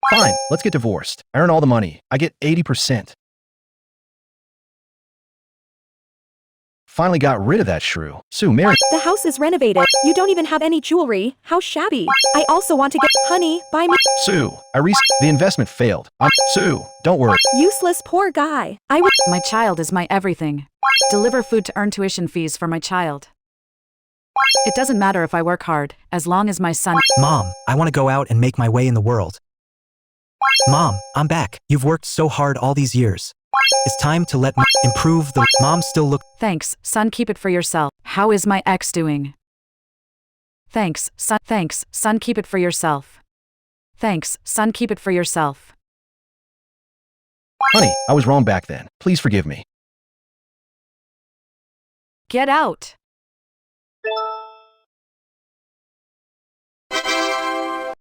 Fine, let's get divorced. I earn all the money. I get 80%. Finally got rid of that shrew. Sue, marry. The house is renovated. You don't even have any jewelry. How shabby. I also want to get... Honey, buy me... Sue, the investment failed. Sue, don't worry. Useless poor guy. My child is my everything. Deliver food to earn tuition fees for my child. It doesn't matter if I work hard, as long as my son... Mom, I want to go out and make my way in the world. Mom, I'm back. You've worked so hard all these years. It's time to improve the... Mom still look... Thanks, son, keep it for yourself. How is my ex doing? Thanks, son, keep it for yourself. Thanks, son, keep it for yourself. Honey, I was wrong back then. Please forgive me. Get out!